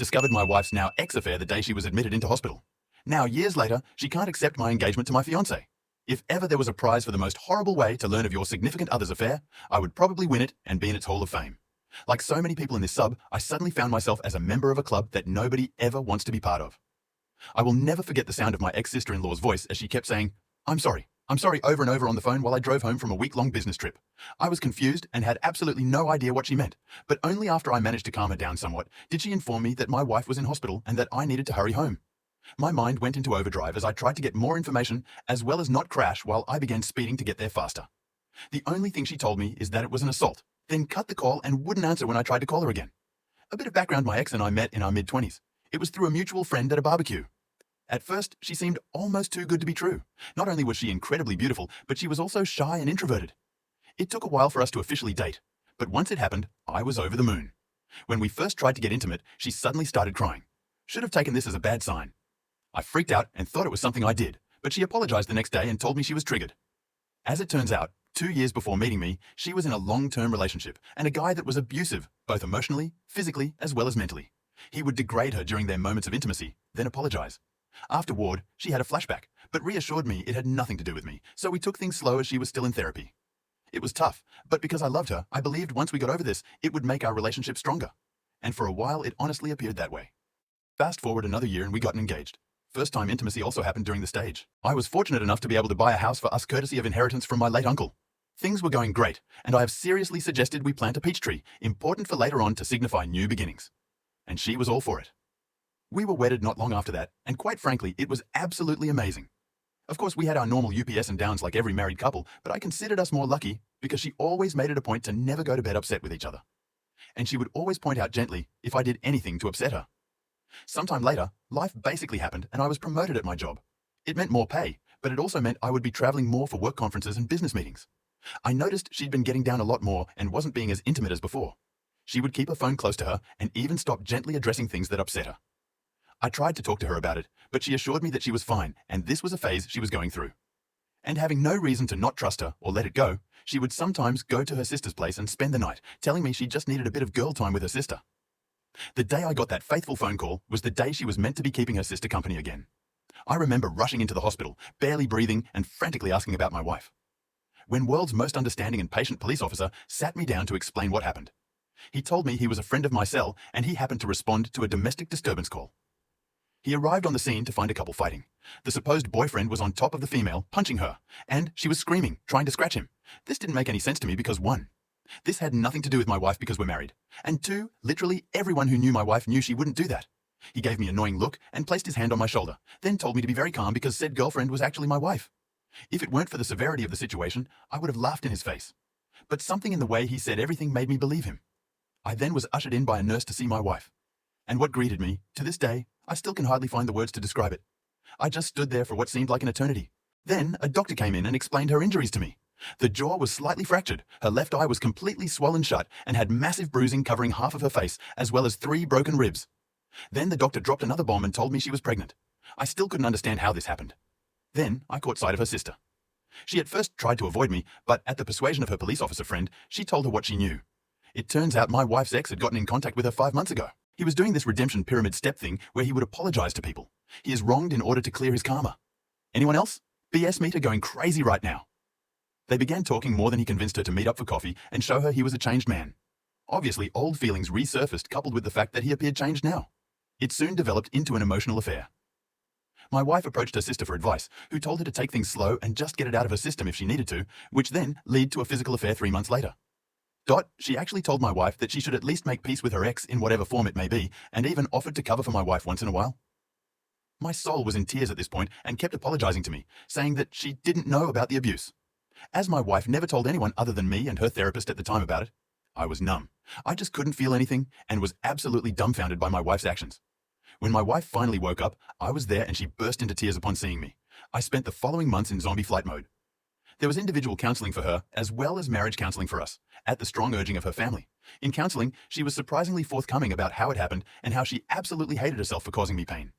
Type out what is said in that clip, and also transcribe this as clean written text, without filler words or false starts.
discovered my wife's now ex-affair the day she was admitted into hospital. Now, years later, she can't accept my engagement to my fiancé. If ever there was a prize for the most horrible way to learn of your significant other's affair, I would probably win it and be in its Hall of Fame. Like so many people in this sub, I suddenly found myself as a member of a club that nobody ever wants to be part of. I will never forget the sound of my ex-sister-in-law's voice as she kept saying, I'm sorry over and over on the phone while I drove home from a week-long business trip. I was confused and had absolutely no idea what she meant, but only after I managed to calm her down somewhat did she inform me that my wife was in hospital and that I needed to hurry home. My mind went into overdrive as I tried to get more information as well as not crash while I began speeding to get there faster. The only thing she told me is that it was an assault, then cut the call and wouldn't answer when I tried to call her again. A bit of background: my ex and I met in our mid-20s. It was through a mutual friend at a barbecue. At first, she seemed almost too good to be true. Not only was she incredibly beautiful, but she was also shy and introverted. It took a while for us to officially date, but once it happened, I was over the moon. When we first tried to get intimate, she suddenly started crying. Should have taken this as a bad sign. I freaked out and thought it was something I did, but she apologized the next day and told me she was triggered. As it turns out, 2 years before meeting me, she was in a long-term relationship and a guy that was abusive, both emotionally, physically, as well as mentally. He would degrade her during their moments of intimacy, then apologize. Afterward, she had a flashback, but reassured me it had nothing to do with me, so we took things slow as she was still in therapy. It was tough, but because I loved her, I believed once we got over this, it would make our relationship stronger. And for a while, it honestly appeared that way. Fast forward another year and we got engaged. First time intimacy also happened during the stage. I was fortunate enough to be able to buy a house for us courtesy of inheritance from my late uncle. Things were going great, and I have seriously suggested we plant a peach tree, important for later on to signify new beginnings. And she was all for it. We were wedded not long after that, and quite frankly, it was absolutely amazing. Of course, we had our normal UPS and downs like every married couple, but I considered us more lucky because she always made it a point to never go to bed upset with each other. And she would always point out gently if I did anything to upset her. Sometime later, life basically happened and I was promoted at my job. It meant more pay, but it also meant I would be traveling more for work conferences and business meetings. I noticed she'd been getting down a lot more and wasn't being as intimate as before. She would keep her phone close to her and even stop gently addressing things that upset her. I tried to talk to her about it, but she assured me that she was fine and this was a phase she was going through. And having no reason to not trust her or let it go, she would sometimes go to her sister's place and spend the night, telling me she just needed a bit of girl time with her sister. The day I got that faithful phone call was the day she was meant to be keeping her sister company again. I remember rushing into the hospital, barely breathing and frantically asking about my wife. When world's most understanding and patient police officer sat me down to explain what happened. He told me he was a friend of my cell and he happened to respond to a domestic disturbance call. He arrived on the scene to find a couple fighting. The supposed boyfriend was on top of the female, punching her, and she was screaming, trying to scratch him. This didn't make any sense to me because 1, this had nothing to do with my wife because we're married, and 2, literally everyone who knew my wife knew she wouldn't do that. He gave me an annoying look and placed his hand on my shoulder, then told me to be very calm because said girlfriend was actually my wife. If it weren't for the severity of the situation, I would have laughed in his face. But something in the way he said everything made me believe him. I then was ushered in by a nurse to see my wife. And what greeted me, to this day, I still can hardly find the words to describe it. I just stood there for what seemed like an eternity. Then a doctor came in and explained her injuries to me. The jaw was slightly fractured, her left eye was completely swollen shut and had massive bruising covering half of her face, as well as 3 broken ribs. Then the doctor dropped another bomb and told me she was pregnant. I still couldn't understand how this happened. Then I caught sight of her sister. She at first tried to avoid me, but at the persuasion of her police officer friend, she told her what she knew. It turns out my wife's ex had gotten in contact with her 5 months ago. He was doing this redemption pyramid step thing where he would apologize to people. He is wronged in order to clear his karma. Anyone else? BS meter going crazy right now. They began talking more than he convinced her to meet up for coffee and show her he was a changed man. Obviously, old feelings resurfaced coupled with the fact that he appeared changed now. It soon developed into an emotional affair. My wife approached her sister for advice, who told her to take things slow and just get it out of her system if she needed to, which then led to a physical affair 3 months later. She actually told my wife that she should at least make peace with her ex in whatever form it may be, and even offered to cover for my wife once in a while. My soul was in tears at this point and kept apologizing to me, saying that she didn't know about the abuse. As my wife never told anyone other than me and her therapist at the time about it, I was numb. I just couldn't feel anything and was absolutely dumbfounded by my wife's actions. When my wife finally woke up, I was there and she burst into tears upon seeing me. I spent the following months in zombie flight mode. There was individual counseling for her, as well as marriage counseling for us, at the strong urging of her family. In counseling, she was surprisingly forthcoming about how it happened and how she absolutely hated herself for causing me pain.